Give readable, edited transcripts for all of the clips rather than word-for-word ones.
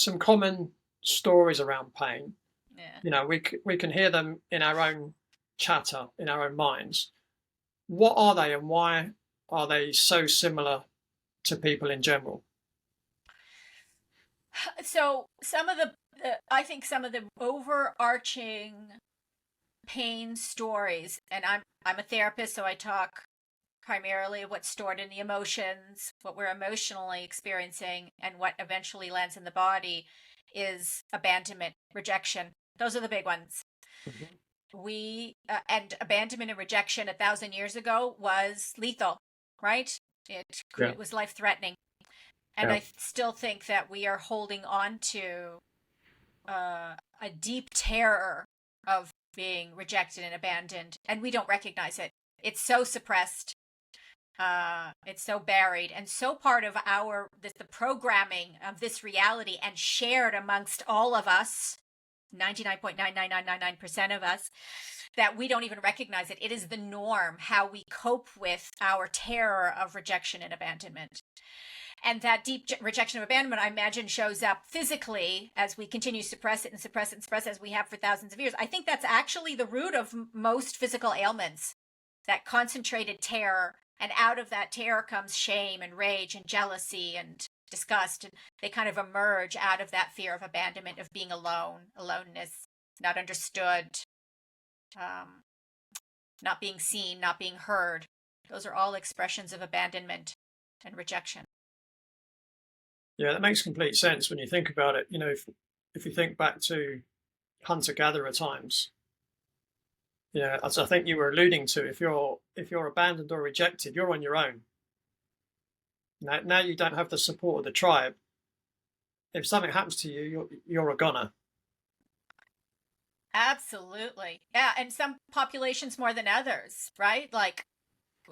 some common stories around pain. Yeah. You know, we can hear them in our own chatter, in our own minds. What are they, and why are they so similar to people in general? So some of the, I think some of the overarching pain stories, and I'm a therapist, so I talk primarily what's stored in the emotions, what we're emotionally experiencing, and what eventually lands in the body is abandonment, rejection. Those are the big ones. Mhm. We and abandonment and rejection 1,000 years ago was lethal, right? Yeah, It was life threatening, and yeah, I still think that we are holding on to a deep terror of being rejected and abandoned, and we don't recognize it. It's so suppressed. It's so buried and so part of the programming of this reality and shared amongst all of us, 99.99999% of us, that we don't even recognize it. It is the norm, how we cope with our terror of rejection and abandonment. And that deep rejection of abandonment, I imagine, shows up physically as we continue to suppress it and suppress it and suppress it, as we have for thousands of years. I think that's actually the root of most physical ailments, that concentrated terror. And out of that terror comes shame and rage and jealousy and disgust. And they kind of emerge out of that fear of abandonment, of being alone, aloneness, not understood, um, not being seen, not being heard. Those are all expressions of abandonment and rejection. yeah. That makes complete sense when you think about it. You know, if you think back to hunter-gatherer times, yeah, as I think you were alluding to, if you're abandoned or rejected, you're on your own. Now you don't have the support of the tribe. If something happens to you, you're a goner. Absolutely. Yeah. And some populations more than others, right? Like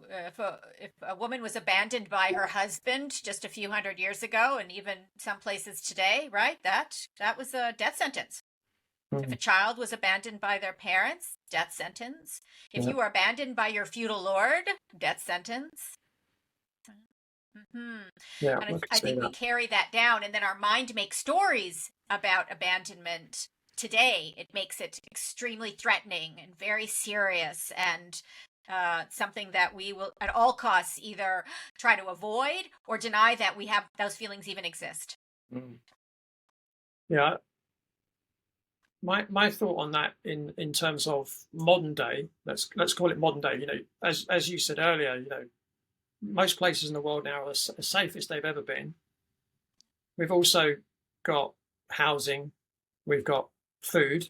if a woman was abandoned by her husband just a few hundred years ago, and even some places today, right? That was a death sentence. If a Mm. child was abandoned by their parents, death sentence. If Yeah, you were abandoned by your feudal lord, death sentence. Hmm. yeah, And I can I see think we that. carry that down, and then our mind makes stories about abandonment. Today, it makes it extremely threatening and very serious, and something that we will at all costs either try to avoid or deny that we have those feelings even exist. Mm. Yeah, my thought on that in terms of modern day, let's call it modern day. You know, as you said earlier, you know, most places in the world now are as safest they've ever been. We've also got housing, we've got food,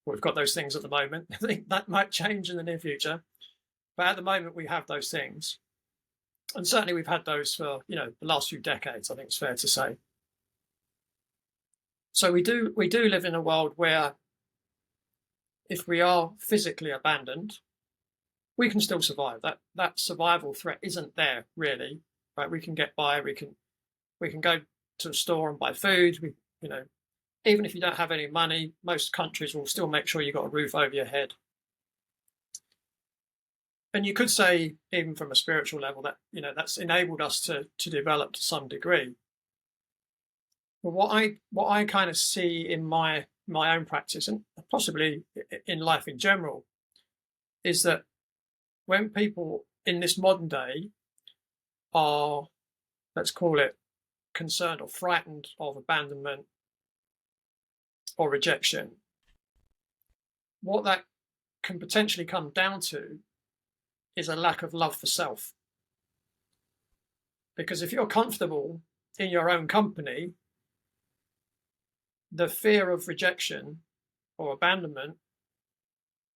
we've got those things at the moment. I think that might change in the near future, but at the moment we have those things, and certainly we've had those for the last few decades. I think it's fair to say. So we do live in a world where if we are physically abandoned, we can still survive. That survival threat isn't there really, right? We can get by. We can go to a store and buy food. You know, even if you don't have any money, most countries will still make sure you've got a roof over your head. And you could say, even from a spiritual level, that that's enabled us to develop to some degree. But what I kind of see in my own practice, and possibly in life in general, is that when people in this modern day are, let's call it, concerned or frightened of abandonment or rejection, what that can potentially come down to is a lack of love for self. Because if you're comfortable in your own company, the fear of rejection or abandonment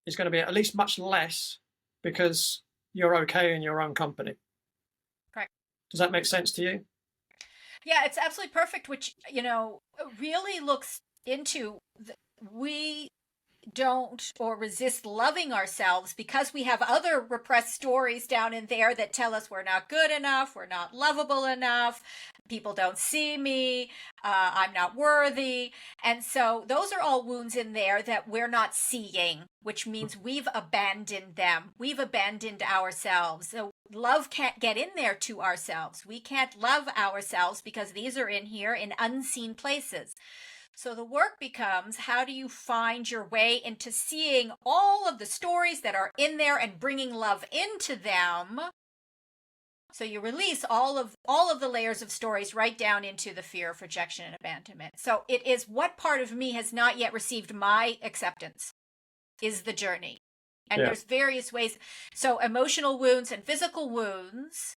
is going to be at least much less because you're okay in your own company. Correct. Does that make sense to you? Yeah, it's absolutely perfect, which, really looks into we don't or resist loving ourselves because we have other repressed stories down in there that tell us we're not good enough, we're not lovable enough, people don't see me, I'm not worthy. And so those are all wounds in there that we're not seeing, which means we've abandoned them. We've abandoned ourselves. So love can't get in there to ourselves. We can't love ourselves because these are in here in unseen places. So the work becomes, how do you find your way into seeing all of the stories that are in there and bringing love into them? So you release all of the layers of stories right down into the fear of rejection and abandonment. So it is, what part of me has not yet received my acceptance is the journey. And there's various ways. So emotional wounds and physical wounds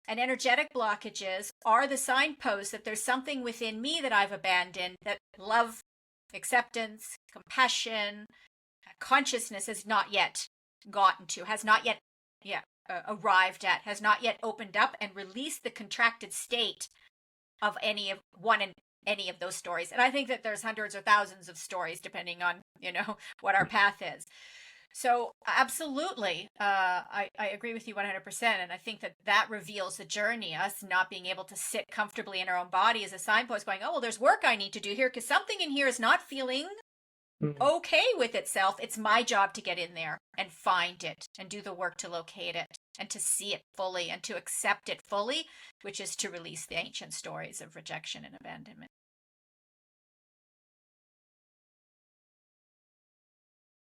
and energetic blockages are the signposts that there's something within me that I've abandoned, that love, acceptance, compassion, consciousness has not yet gotten to, has not yet arrived at, has not yet opened up and released the contracted state of any of those stories. And I think that there's hundreds or thousands of stories depending on, what our path is. So absolutely, I agree with you 100%. And I think that reveals the journey, us not being able to sit comfortably in our own body as a signpost going, oh, well, there's work I need to do here because something in here is not feeling okay with itself. It's my job to get in there and find it and do the work to locate it and to see it fully and to accept it fully, which is to release the ancient stories of rejection and abandonment.